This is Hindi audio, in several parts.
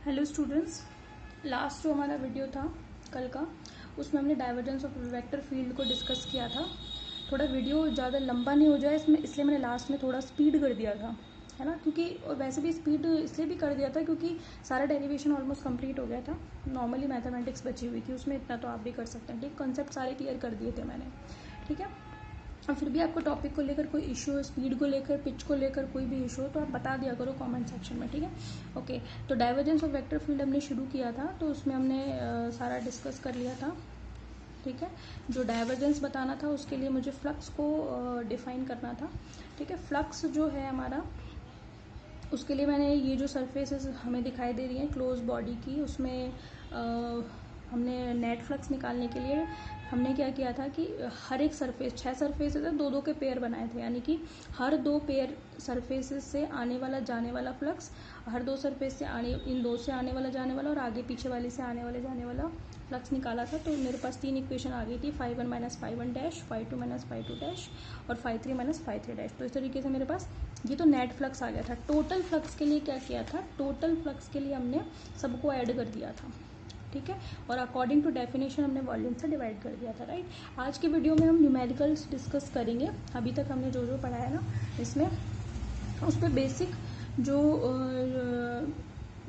हेलो स्टूडेंट्स, लास्ट जो हमारा वीडियो था कल का, उसमें हमने डाइवर्जेंस ऑफ वेक्टर फील्ड को डिस्कस किया था। थोड़ा वीडियो ज़्यादा लंबा नहीं हो जाए इसमें, इसलिए मैंने लास्ट में थोड़ा स्पीड कर दिया था, है ना। क्योंकि और वैसे भी स्पीड इसलिए भी कर दिया था क्योंकि सारा डेरिवेशन ऑलमोस्ट कंप्लीट हो गया था। नॉर्मली मैथमेटिक्स बची हुई थी, उसमें इतना तो आप भी कर सकते हैं। ठीक, कॉन्सेप्ट सारे क्लियर कर दिए थे मैंने, ठीक है। और फिर भी आपको टॉपिक को लेकर कोई इशू हो, स्पीड को लेकर, पिच को लेकर कोई भी इशू हो तो आप बता दिया करो कमेंट सेक्शन में, ठीक है। ओके, तो डाइवर्जेंस ऑफ वेक्टर फील्ड हमने शुरू किया था, तो उसमें हमने सारा डिस्कस कर लिया था, ठीक है। जो डाइवर्जेंस बताना था उसके लिए मुझे फ्लक्स को डिफाइन करना था, ठीक है। फ्लक्स जो है हमारा, उसके लिए मैंने ये जो सरफेसेस हमें दिखाई दे रही हैं क्लोज बॉडी की, उसमें हमने नेट फ्लक्स निकालने के लिए हमने क्या किया था कि हर एक सरफेस, 6 सरफेसेस है, दो के पेयर बनाए थे, यानी कि हर 2 पेयर सरफेसेस से आने वाला जाने वाला फ्लक्स, हर 2 सरफेस से आने, इन 2 से आने वाला जाने वाला और आगे पीछे वाले से आने वाले जाने वाला फ्लक्स निकाला था। तो मेरे पास 3 इक्वेशन आ गई थी, φ1 - φ1 डैश, φ2 - φ2 डैश और φ3 - φ3 डैश। तो इस तरीके से मेरे पास ये तो नेट फ्लक्स आ गया था। टोटल फ्लक्स के लिए क्या किया था, टोटल फ्लक्स के लिए हमने सबको ऐड कर दिया था, ठीक है। और अकॉर्डिंग टू डेफिनेशन हमने वॉल्यूम से डिवाइड कर दिया था, राइट। आज के वीडियो में हम न्यूमेरिकल्स डिस्कस करेंगे। अभी तक हमने जो जो पढ़ा है ना इसमें, उस पर बेसिक जो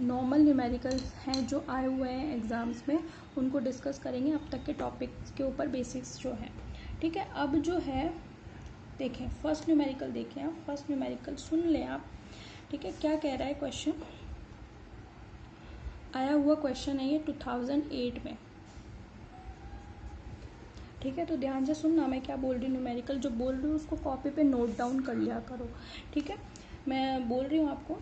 नॉर्मल न्यूमेरिकल्स हैं जो आए हुए हैं एग्जाम्स में, उनको डिस्कस करेंगे। अब तक के टॉपिक्स के ऊपर बेसिक्स जो हैं, ठीक है। अब जो है देखें, फर्स्ट न्यूमेरिकल देखें आप, फर्स्ट न्यूमेरिकल सुन लें आप, ठीक है। क्या कह रहा है क्वेश्चन, आया हुआ क्वेश्चन है ये 2008 में, ठीक है। तो ध्यान से सुनना मैं क्या बोल रही हूँ, न्यूमेरिकल जो बोल रही हूँ उसको कॉपी पे नोट डाउन कर लिया करो, ठीक है। मैं बोल रही हूँ आपको,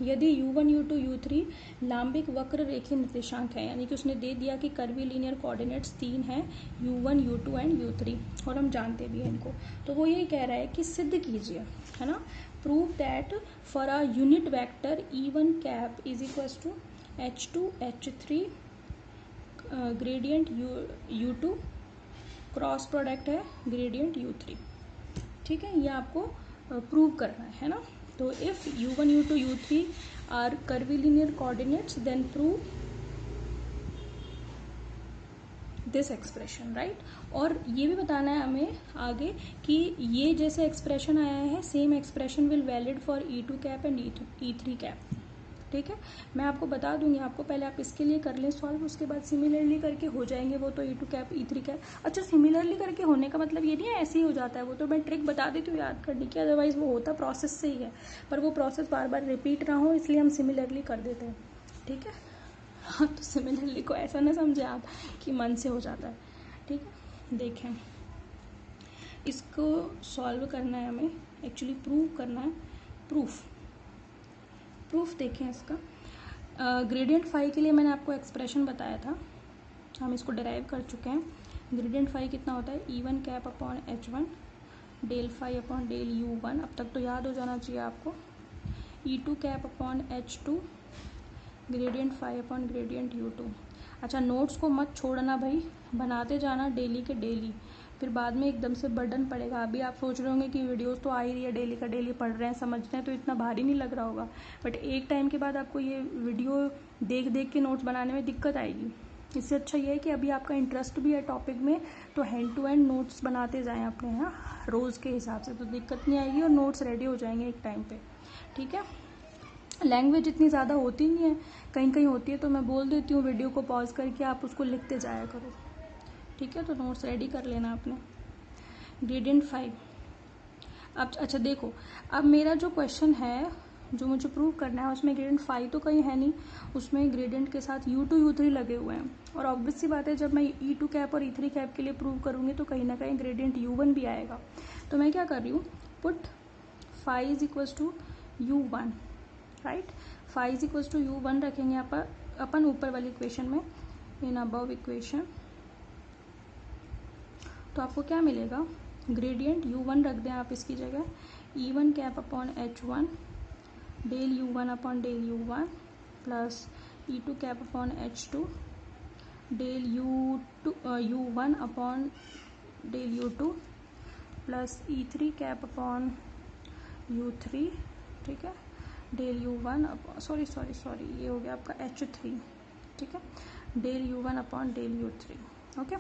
यदि u1 u2 u3 लांबिक वक्र रेखीय निर्देशांक है, यानी कि उसने दे दिया कि कर्वी लीनियर कोऑर्डिनेट्स 3 हैं, u1 u2 एंड u3, और हम जानते भी हैं इनको। तो वो यही कह रहा है कि सिद्ध कीजिए, है ना, prove that for a unit vector e1 cap is equals to h2 h3 gradient u2 cross product है ग्रेडियंट u3, ठीक है। ये आपको प्रूव करना है ना। तो if u1 u2 u3 are curvilinear coordinates then prove this expression, right. और ये भी बताना है हमें आगे कि ये जैसे एक्सप्रेशन आया है, same expression will valid for e2 cap and e3 cap, ठीक है। मैं आपको बता दूंगी, आपको पहले आप इसके लिए कर लें सॉल्व, उसके बाद सिमिलरली करके हो जाएंगे वो तो e2 कैप e3 कैप। अच्छा, सिमिलरली करके होने का मतलब ये नहीं है ऐसे ही हो जाता है, वो तो मैं ट्रिक बता देती हूँ याद करने की, अदरवाइज वो होता प्रोसेस से ही है, पर वो प्रोसेस बार बार रिपीट ना हो इसलिए हम सिमिलरली कर देते हैं, ठीक है। हाँ, तो सिमिलरली को ऐसा ना समझे आप कि मन से हो जाता है, ठीक है। देखें, इसको सॉल्व करना है हमें, एक्चुअली प्रूव करना है, प्रूफ देखें इसका। ग्रेडियंट फाई के लिए मैंने आपको एक्सप्रेशन बताया था, हम इसको डिराइव कर चुके हैं। ग्रेडियंट फाई कितना होता है, e1 cap upon h1 del phi upon del u1, अब तक तो याद हो जाना चाहिए आपको। e2 cap upon h2 gradient phi upon gradient u2। अच्छा, नोट्स को मत छोड़ना भाई, बनाते जाना डेली के डेली, फिर बाद में एकदम से बर्डन पड़ेगा। अभी आप सोच रहे होंगे कि वीडियोस तो आ ही रही है, डेली का डेली पढ़ रहे हैं, समझ रहे हैं, तो इतना भारी नहीं लग रहा होगा, बट एक टाइम के बाद आपको ये वीडियो देख देख के नोट्स बनाने में दिक्कत आएगी। इससे अच्छा ये है कि अभी आपका इंटरेस्ट भी है टॉपिक में, तो हैंड टू हैंड नोट्स बनाते जाएँ अपने यहाँ रोज़ के हिसाब से, तो दिक्कत नहीं आएगी और नोट्स रेडी हो जाएंगे एक टाइम पर, ठीक है। लैंग्वेज इतनी ज़्यादा होती नहीं है, कहीं कहीं होती है, तो मैं बोल देती हूँ वीडियो को पॉज करके आप उसको लिखते जाया करो, ठीक है। तो नोट्स रेडी कर लेना आपने। ग्रेडियंट 5, अब अच्छा देखो, अब मेरा जो क्वेश्चन है जो मुझे प्रूव करना है उसमें ग्रेडियंट 5 तो कहीं है नहीं, उसमें ग्रेडियंट के साथ u2 u3 लगे हुए हैं, और ऑब्वियस सी बात है जब मैं e2 कैप और e3 कैप के लिए प्रूव करूँगी तो कहीं ना कहीं ग्रेडियंट u1 भी आएगा। तो मैं क्या कर रही हूँ, put phi is equals to u1, right. Phi is equals to u1 रखेंगे अपन ऊपर वाली इक्वेशन में, इन अबव इक्वेशन, तो आपको क्या मिलेगा, ग्रेडियंट u1 रख दें आप इसकी जगह, e1 cap upon h1 del u1 upon del u1 plus e2 cap upon h2 del u1 upon del u2 plus e3 cap upon u3, ठीक है, डेल यू वन सॉरी ये हो गया आपका H3, ठीक है, del u one upon del u three, okay,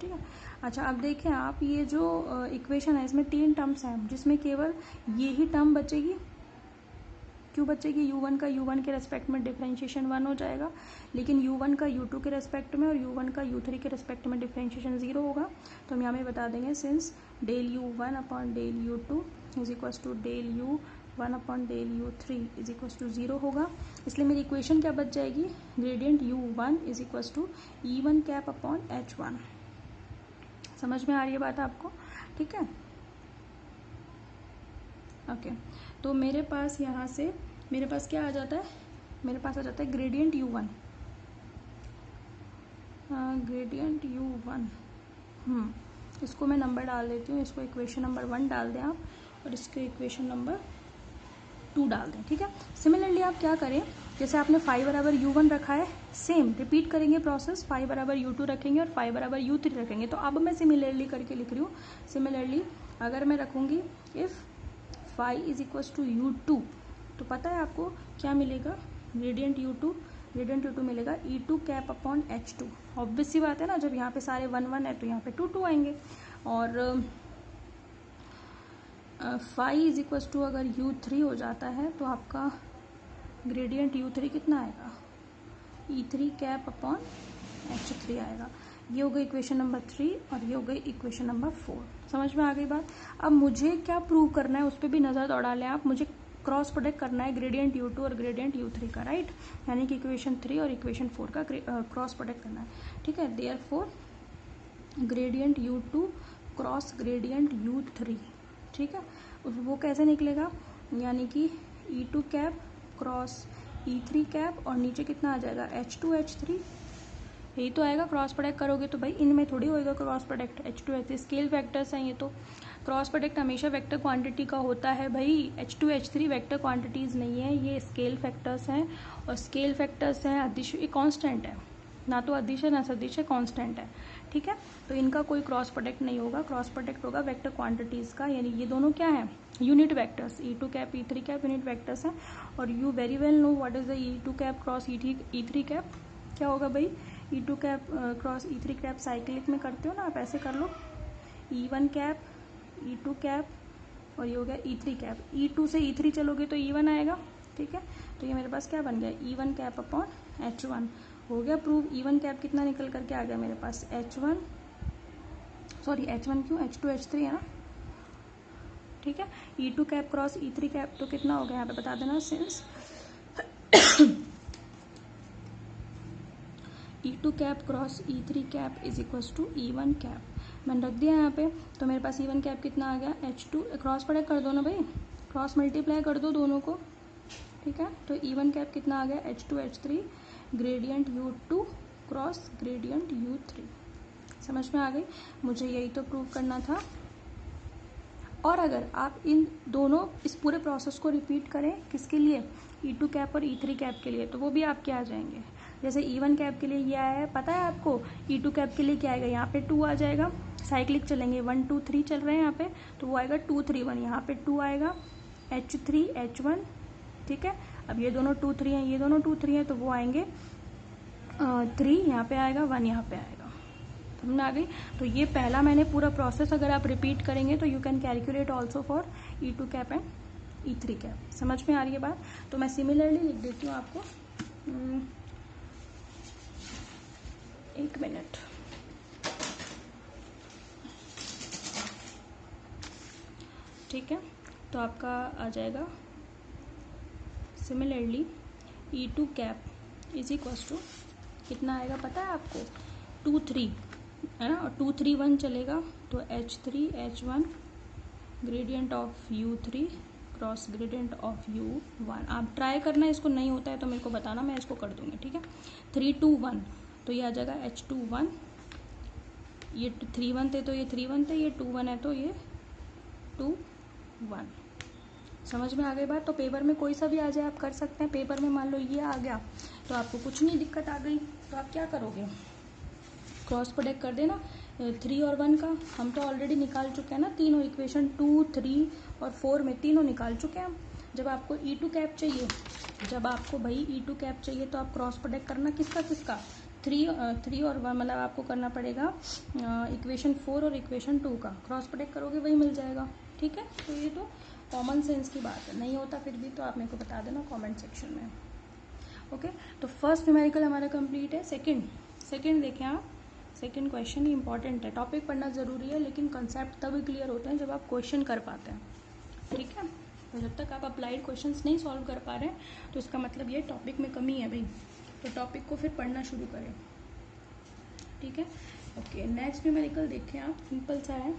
ठीक है। अच्छा अब देखें आप, ये जो इक्वेशन है इसमें 3 टर्म्स हैं जिसमें केवल ये ही टर्म बचेगी। क्यों बचेगी? u1 का u1 के रेस्पेक्ट में डिफरेंशिएशन 1 हो जाएगा, लेकिन u1 का u2 के रेस्पेक्ट में और u1 का u3 के रेस्पेक्ट में डिफरेंशिएशन 0 होगा। तो हम यहाँ में बता देंगे since del u1 upon del u2 is equals to del u1 upon del u3 is equals to 0 होगा। इसलिए मेरी इक्वेशन क्या बच जाएगी? Gradient u1 is equals to e1 cap upon h1। समझ में आ रही है बात आपको? ठीक है, ओके। तो मेरे पास यहाँ से मेरे पास क्या आ जाता है? मेरे पास आ जाता है ग्रेडियंट u1, ग्रेडियंट u1। इसको मैं नंबर डाल देती हूँ, इसको इक्वेशन नंबर 1 डाल दें आप और इसको इक्वेशन नंबर 2 डाल दें, ठीक है। सिमिलरली आप क्या करें, जैसे आपने फाई बराबर u1 रखा है, सेम रिपीट करेंगे प्रोसेस, फाई बराबर u2 रखेंगे और फाई बराबर u3 रखेंगे। तो अब मैं सिमिलरली करके लिख रही हूँ। सिमिलरली अगर मैं रखूँगी if phi is equals to u2, तो पता है आपको क्या मिलेगा? ग्रेडियंट u2 मिलेगा e2 cap upon h2। Obvious सी बात है ना, जब यहाँ पे सारे 1 1 है तो यहाँ पे 2 2 आएंगे। और फाई इज इक्वल्स टू अगर u3 हो जाता है तो आपका ग्रेडियंट u3 कितना आएगा? e3 कैप अपॉन h3 आएगा। ये हो गई इक्वेशन नंबर 3 और ये हो गई इक्वेशन नंबर 4। समझ में आ गई बात? अब मुझे क्या प्रूव करना है उस पर भी नज़र दौड़ा लें आप। मुझे क्रॉस प्रोडक्ट करना है ग्रेडियंट u2 और ग्रेडियंट u3 का, राइट? यानी कि इक्वेशन 3 और इक्वेशन 4 का क्रॉस प्रोडक्ट करना है, ठीक है। Therefore gradient u2 cross gradient u3, ठीक है, वो कैसे निकलेगा? यानी कि e2 cap cross e3 cap और नीचे कितना आ जाएगा? h2 h3, यही तो आएगा। क्रॉस प्रोडक्ट करोगे तो भाई इनमें थोड़ी होएगा cross product, h2 h3 scale factors हैं ये तो। क्रॉस प्रोडक्ट हमेशा वेक्टर क्वांटिटी का होता है भाई, h2 h3 वेक्टर क्वांटिटीज़ नहीं है, ये स्केल फैक्टर्स हैं। और स्केल फैक्टर्स हैं अदिश, ये कांस्टेंट है, ना तो अदिश है ना सदिश है, कांस्टेंट है, ठीक है। तो इनका कोई क्रॉस प्रोडक्ट नहीं होगा, क्रॉस प्रोडक्ट होगा वेक्टर क्वांटिटीज़ का। यानी ये दोनों क्या है? Unit vectors, e2 cap e3 cap unit vectors हैं। और you very well know what is the e2 cap cross e3 cap. क्या होगा भाई? e2 cap cross e3 cap cyclic में करते हो ना आप, ऐसे कर लो, e1 कैप e2 कैप और ये हो गया e3 कैप। e2 से e3 चलोगे तो e1 आएगा, ठीक है। तो ये मेरे पास क्या बन गया? e1 कैप अपॉन h1 हो गया प्रूव। e1 कैप कितना निकल करके आ गया मेरे पास? h1 क्यों, h2 h3 है ना, ठीक है। e2 cap cross e3 cap तो कितना हो गया यहाँ पे बता देना। Since e2 cap cross e3 cap is equals to e1 cap, मैंने रख दिया यहाँ पे। तो मेरे पास e1 कैप कितना आ गया? h2 क्रॉस प्रोडक्ट कर दो ना भाई, क्रॉस मल्टीप्लाई कर दो दोनों को, ठीक है। तो e1 कैप कितना आ गया? h2 h3 gradient u2 cross gradient u3। समझ में आ गई? मुझे यही तो प्रूव करना था। और अगर आप इन दोनों इस पूरे प्रोसेस को रिपीट करें किसके लिए? e2 कैप और e3 कैप के लिए, तो वो भी आपके आ जाएंगे। जैसे e1 कैप के लिए ये आया है, पता है आपको e2 कैप के लिए क्या आएगा? यहाँ पे 2 आ जाएगा, साइक्लिक चलेंगे 1 2 3 चल रहे हैं यहाँ पे, तो वो आएगा 2 3 1, यहाँ पे 2 आएगा h3 h1, ठीक है। अब ये दोनों 2 3 हैं, ये दोनों 2 3 हैं, तो वो आएंगे 3 यहाँ पे आएगा, 1 यहाँ पे आएगा। समझ में आ गई? तो ये पहला मैंने पूरा प्रोसेस अगर आप रिपीट करेंगे तो you can calculate also for e2 cap and e3 cap. समझ में आ रही है बात? तो मैं सिमिलरली लिख देती हूँ आपको, 1 मिनट, ठीक है। तो आपका आ जाएगा similarly e2 cap is equals to कितना आएगा पता है आपको? 2 3 है ना, और 2 3 1 चलेगा तो h3 h1 gradient of u3 cross gradient of u1। आप ट्राई करना, इसको नहीं होता है तो मेरे को बताना, मैं इसको कर दूंगी, ठीक है। 3 2 1 तो ये आ जाएगा h2 1, ये 3 1 थे तो ये 3 1 थे, ये 2 1 है तो ये 2 1। समझ में आ गई बात? तो पेपर में कोई सा भी आ जाए आप कर सकते हैं। पेपर में मान लो ये आ गया तो आपको कुछ नहीं दिक्कत आ गई तो आप क्या करोगे? क्रॉस प्रोडक्ट कर देना 3 और 1 का। हम तो ऑलरेडी निकाल चुके हैं ना, तीनों इक्वेशन 2 3 और 4 में तीनों निकाल चुके हैं हम। जब आपको E2 कैप चाहिए, जब आपको भाई E2 कैप चाहिए तो आप क्रॉस प्रोडक्ट करना किसका किसका, 3 और 1, मतलब आपको करना पड़ेगा इक्वेशन 4 और इक्वेशन 2 का क्रॉस प्रोडक्ट करोगे वही मिल जाएगा। ठीक है, तो ये तो कॉमन सेंस की बात है, नहीं होता फिर भी तो आप मेरे को बता देना कमेंट सेक्शन में। ओके, तो फर्स्ट न्यूमेरिकल हमारा कंप्लीट है। सेकंड देखें आप, सेकंड क्वेश्चन ही इंपॉर्टेंट है। टॉपिक पढ़ना ज़रूरी है लेकिन कंसेप्ट तभी क्लियर होते हैं जब आप क्वेश्चन कर पाते हैं। ठीक है, तो जब तक आप अप्लाइड क्वेश्चंस नहीं सॉल्व कर पा रहे हैं तो इसका मतलब ये टॉपिक में कमी है भाई, तो टॉपिक को फिर पढ़ना शुरू करें। ठीक है, ओके, नेक्स्ट न्यूमेरिकल देखें आप, सिंपल सा है।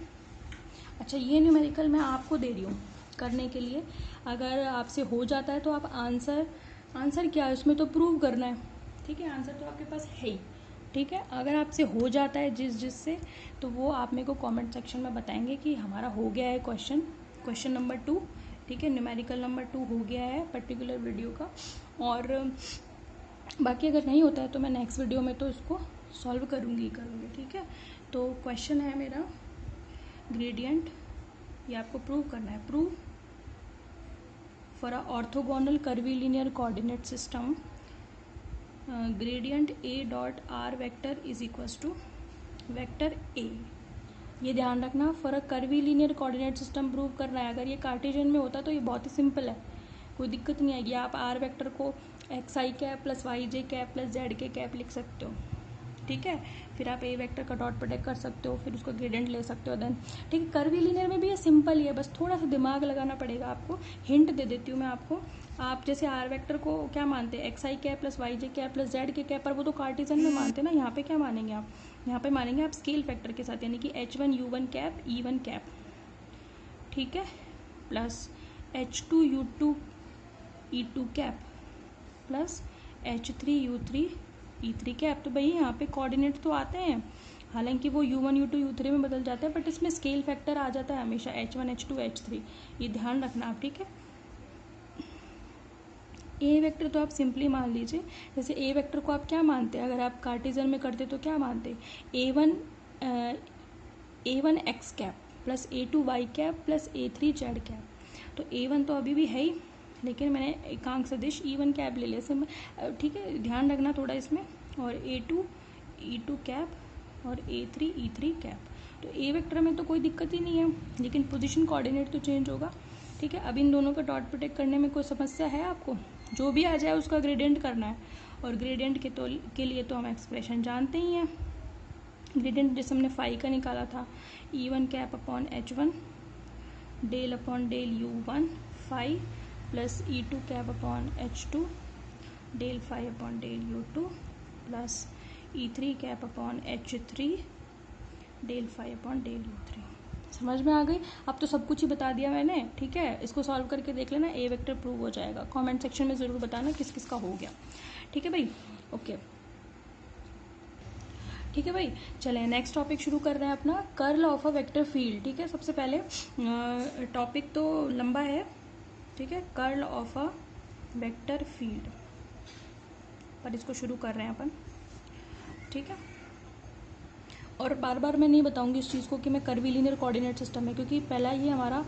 अच्छा, ये न्यूमेरिकल मैं आपको दे रही हूँ करने के लिए, अगर आपसे हो जाता है तो आप आंसर क्या है उसमें तो प्रूव करना है। ठीक है, आंसर तो आपके पास है ही। ठीक है, अगर आपसे हो जाता है जिससे तो वो आप मेरे को कमेंट सेक्शन में बताएंगे कि हमारा हो गया है क्वेश्चन नंबर 2। ठीक है, न्यूमेरिकल नंबर 2 हो गया है पर्टिकुलर वीडियो का। और बाकी अगर नहीं होता है तो मैं नेक्स्ट वीडियो में तो इसको सॉल्व करूँगी। ठीक है, तो क्वेश्चन है मेरा ग्रेडियंट, ये आपको प्रूव करना है। Prove for a orthogonal curvilinear coordinate system gradient A dot R vector is equals to vector A. ये ध्यान रखना, for a curvilinear coordinate system prove करना है। अगर ये कार्टेशियन में होता तो ये बहुत ही सिंपल है, कोई दिक्कत नहीं आएगी। आप आर वेक्टर को एक्स आई कैप प्लस वाई जे कैप प्लस जेड के कैप लिख सकते हो। ठीक है, फिर आप ए वेक्टर का डॉट प्रोडक्ट कर सकते हो, फिर उसका ग्रेडियंट ले सकते हो देन। ठीक है, कर्वीलिनियर में भी ये सिंपल ही है, बस थोड़ा सा दिमाग लगाना पड़ेगा आपको। हिंट दे देती हूँ मैं आपको, आप जैसे आर वेक्टर को क्या मानते हैं, एक्स आई कैप प्लस वाई जे कैप प्लस जेड के कैप, पर वो तो कार्टेशियन में मानते हैं ना। यहाँ पे क्या मानेंगे आप, यहाँ पे मानेंगे आप स्केल फैक्टर के साथ, यानी कि H1 U1 cap E1 cap. ठीक है, plus H2 U2 E2 cap plus H3 U3 E3 cap. तो भाई यहाँ पे कोऑर्डिनेट तो आते हैं, हालांकि वो U1 U2 U3 में बदल जाते हैं, बट इसमें स्केल फैक्टर आ जाता है हमेशा H1 H2 H3, ये ध्यान रखना आप। ठीक है, ए वेक्टर तो आप सिंपली मान लीजिए, जैसे ए वेक्टर को आप क्या मानते हैं, अगर आप कार्टेशियन में करते तो क्या मानते, A1 X cap plus A2 Y cap plus A3 Z cap. तो A1 तो अभी भी है ही, लेकिन मैंने एकांक सदिश E1 कैप ले लिया। ठीक है, ध्यान रखना थोड़ा इसमें। और A2 E2 कैप और A3 E3 कैप। तो ए वेक्टर में तो कोई दिक्कत ही नहीं है, लेकिन पोजीशन कोऑर्डिनेट तो चेंज होगा। ठीक है, अब इन दोनों का डॉट प्रोडक्ट करने में कोई समस्या है आपको, जो भी आ जाए उसका ग्रेडियंट करना है। और ग्रेडियंट के लिए तो हम एक्सप्रेशन जानते ही हैं। ग्रेडियंट जैसे हमने फाई का निकाला था, E1 cap upon H1 del upon del U1 phi plus E2 cap upon H2 del phi upon del U2 plus E3 cap upon H3 del phi upon del U3। समझ में आ गई? अब तो सब कुछ ही बता दिया मैंने। ठीक है, इसको सॉल्व करके देख लेना, ए वेक्टर प्रूव हो जाएगा। कमेंट सेक्शन में ज़रूर बताना किस किस का हो गया। ठीक है भाई, ओके। ठीक है भाई, चलें नेक्स्ट टॉपिक शुरू कर रहे हैं अपना, curl of a vector field. ठीक है, सबसे पहले टॉपिक तो लंबा है। ठीक है, curl of a vector field पर इसको शुरू कर रहे हैं अपन। ठीक है, और बार बार मैं नहीं बताऊंगी इस चीज़ को कि मैं कर्वीलिनियर कोऑर्डिनेट सिस्टम है, क्योंकि पहला ये हमारा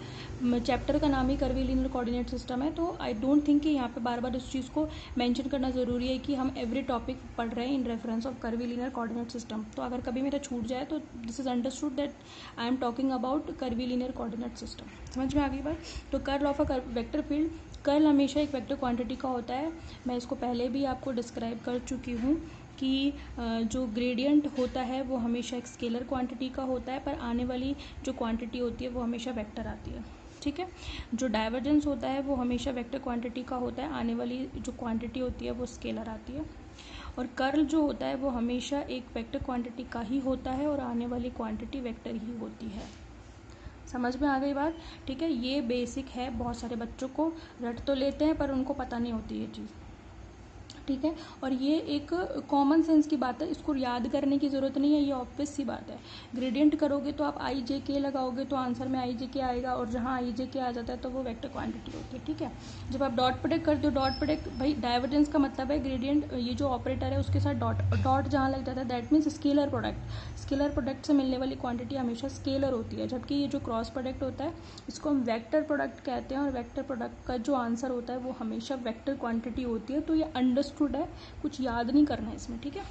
चैप्टर का नाम ही कर्वीलिनियर कोऑर्डिनेट सिस्टम है। तो आई डोंट थिंक कि यहाँ पे बार बार इस चीज़ को मेंशन करना ज़रूरी है कि हम एवरी टॉपिक पढ़ रहे हैं in reference of curvilinear coordinate system. तो अगर कभी मेरा छूट जाए तो this is understood that I am talking about curvilinear coordinate system. समझ में आ गई बात? तो curl of a vector field, curl हमेशा एक वेक्टर क्वांटिटी का होता है। मैं इसको पहले भी आपको डिस्क्राइब कर चुकी हूँ कि जो ग्रेडियंट होता है वो हमेशा एक स्केलर क्वांटिटी का होता है, पर आने वाली जो क्वांटिटी होती है वो हमेशा वेक्टर आती है। ठीक है, जो डाइवर्जेंस होता है वो हमेशा वेक्टर क्वांटिटी का होता है, आने वाली जो क्वांटिटी होती है वो स्केलर आती है। और कर्ल जो होता है वो हमेशा एक वेक्टर क्वांटिटी का ही होता है और आने वाली क्वांटिटी वेक्टर ही होती है। समझ में आ गई बात? ठीक है, ये बेसिक है, बहुत सारे बच्चों को रट तो लेते हैं पर उनको पता नहीं होती ये चीज़। ठीक है। और ये एक कॉमन सेंस की बात है, इसको याद करने की ज़रूरत नहीं है, ये ऑब्वियस सी बात है। ग्रेडियंट करोगे तो आप आई जे के लगाओगे तो आंसर में आई जे के आएगा, और जहाँ आई जे के आ जाता है तो वो वेक्टर क्वांटिटी होती है, ठीक है। जब आप डॉट प्रोडक्ट करते हो, डॉट प्रोडक्ट भाई डाइवर्जेंस का मतलब है ग्रेडियंट, ये जो ऑपरेटर है उसके साथ डॉट जहाँ लग जाता है that means scalar product. Scalar product से मिलने वाली क्वांटिटी हमेशा स्केलर होती है, जबकि ये जो क्रॉस प्रोडक्ट होता है इसको हम वेक्टर प्रोडक्ट कहते हैं, और वेक्टर प्रोडक्ट का जो आंसर होता है वो हमेशा वेक्टर क्वांटिटी होती है। तो ये अंडरस्टूड है, कुछ याद नहीं करना है इसमें, ठीक है।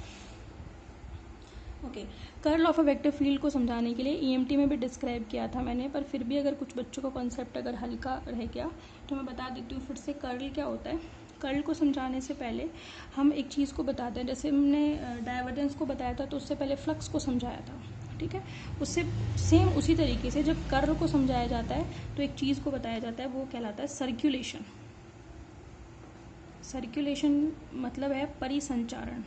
Okay, curl of a vector field को समझाने के लिए ईएमटी में भी डिस्क्राइब किया था मैंने, पर फिर भी अगर कुछ बच्चों का कॉन्सेप्ट अगर हल्का रह गया तो मैं बता देती हूँ फिर से। कर्ल क्या होता है, कर्ल को समझाने से पहले हम एक चीज़ को बताते हैं। जैसे हमने डाइवर्जेंस को बताया था तो उससे पहले फ्लक्स को समझाया था, ठीक है। उससे सेम उसी तरीके से जब कर्ल को समझाया जाता है तो एक चीज़ को बताया जाता है, वो कहलाता है सर्कुलेशन। सर्कुलेशन मतलब है परिसंचारण।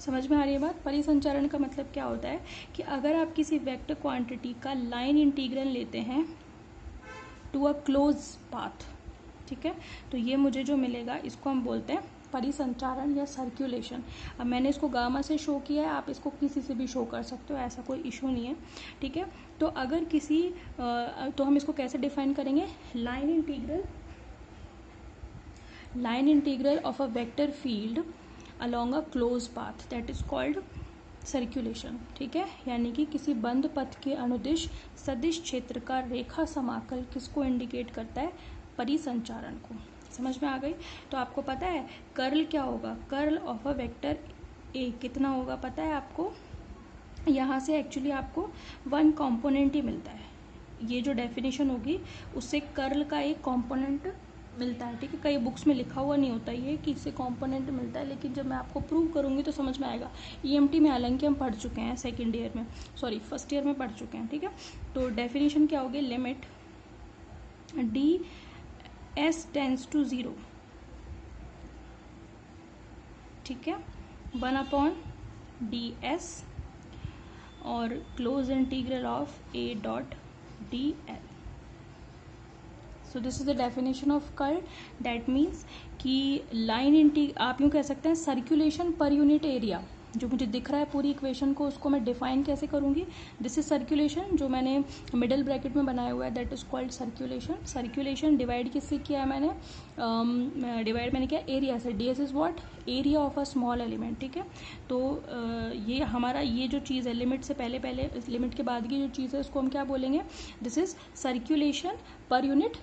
समझ में आ रही है बात? परिसंचारण का मतलब क्या होता है कि अगर आप किसी वेक्टर क्वांटिटी का लाइन इंटीग्रल लेते हैं टू अ क्लोज पाथ, ठीक है, तो ये मुझे जो मिलेगा इसको हम बोलते हैं परिसंचारण या सर्कुलेशन। अब मैंने इसको गामा से शो किया है, आप इसको किसी से भी शो कर सकते हो, ऐसा कोई इशू नहीं है, ठीक है। तो अगर किसी तो हम इसको कैसे डिफाइन करेंगे, line integral of a vector field along a closed path that is called circulation, ठीक है। यानी कि किसी बंद पथ के अनुदिश सदिश क्षेत्र का रेखा समाकल किसको इंडिकेट करता है, परिसंचारण को। समझ में आ गई? तो आपको पता है कर्ल क्या होगा, curl of a vector A कितना होगा पता है आपको? यहाँ से एक्चुअली आपको वन कंपोनेंट ही मिलता है। ये जो डेफिनेशन होगी उससे कर्ल का एक कंपोनेंट मिलता है, ठीक है। कई बुक्स में लिखा हुआ नहीं होता ये कि इससे कंपोनेंट मिलता है, लेकिन जब मैं आपको प्रूव करूंगी तो समझ में आएगा। ईएमटी में हालांकि हम पढ़ चुके हैं, सेकंड ईयर में, सॉरी फर्स्ट ईयर में पढ़ चुके हैं, ठीक है। तो डेफिनेशन क्या होगी, limit D S tends to 0, ठीक है, 1/ds और closed integral of A dot D L. So this is the definition of curl. That means कि लाइन आप यूँ कह सकते हैं सर्कुलेशन पर यूनिट एरिया। जो मुझे दिख रहा है पूरी इक्वेशन को, उसको मैं डिफाइन कैसे करूँगी, दिस इज सर्कुलेशन, जो मैंने मिडिल ब्रैकेट में बनाया हुआ है that is called circulation. Circulation divide किससे किया है मैंने, डिवाइड मैंने किया एरिया से। D S is what, area of a small element, ठीक है। तो ये हमारा ये जो चीज़ है लिमिट से पहले लिमिट के बाद की जो चीज़ है उसको हम क्या बोलेंगे, this is circulation per unit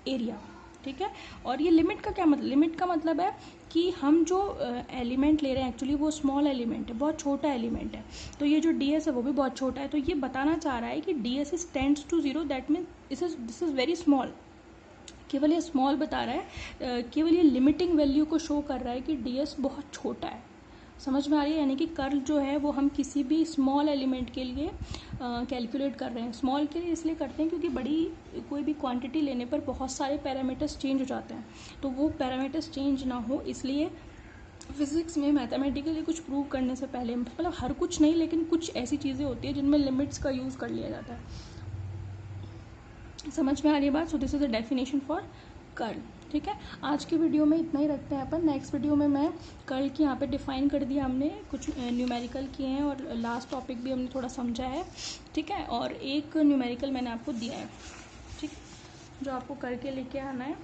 area, ठीक है। और ये लिमिट का क्या मतलब, लिमिट का मतलब है कि हम जो एलिमेंट ले रहे हैं एक्चुअली वो स्मॉल एलिमेंट है, बहुत छोटा एलिमेंट है, तो ये जो ds है वो भी बहुत छोटा है। तो ये बताना चाह रहा है कि ds is tends to 0, that mean this is very small. केवल ये स्मॉल बता रहा है, केवल ये लिमिटिंग वैल्यू को शो कर रहा है कि ds बहुत छोटा है। समझ में आ रही है? यानी कि कर्ल जो है वो हम किसी भी स्मॉल एलिमेंट के लिए कैलकुलेट कर रहे हैं। स्मॉल के लिए इसलिए करते हैं क्योंकि बड़ी कोई भी क्वांटिटी लेने पर बहुत सारे पैरामीटर्स चेंज हो जाते हैं, तो वो पैरामीटर्स चेंज ना हो इसलिए फिजिक्स में मैथमेटिकली कुछ प्रूव करने से पहले, मतलब हर कुछ नहीं लेकिन कुछ ऐसी चीज़ें होती है जिनमें लिमिट्स का यूज़ कर लिया जाता है। समझ में आ रही है बात? सो this is the definition for curl, ठीक है। आज की वीडियो में इतना ही रखते हैं अपन। नेक्स्ट वीडियो में मैं कर्ल की यहाँ पे डिफाइन कर दिया हमने, कुछ न्यूमेरिकल किए हैं और लास्ट टॉपिक भी हमने थोड़ा समझा है, ठीक है। और एक न्यूमेरिकल मैंने आपको दिया है, ठीक, जो आपको करके लेके आना है,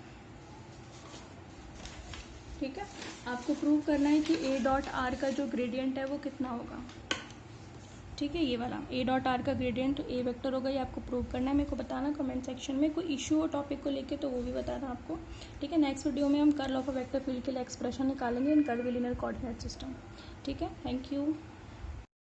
ठीक है। आपको प्रूव करना है कि ए डॉट आर का जो ग्रेडियंट है वो कितना होगा, ठीक है। ये वाला ए डॉट आर का ग्रेडियंट ए वेक्टर होगा, ये आपको प्रूव करना है। मेरे को बताना कमेंट सेक्शन में, कोई इशू हो टॉपिक को लेके तो वो भी बताना आपको, ठीक है। नेक्स्ट वीडियो में हम curl of a vector field के लिए एक्सप्रेशन निकालेंगे इन कर्व लीनियर कोऑर्डिनेट सिस्टम, ठीक है। Thank you.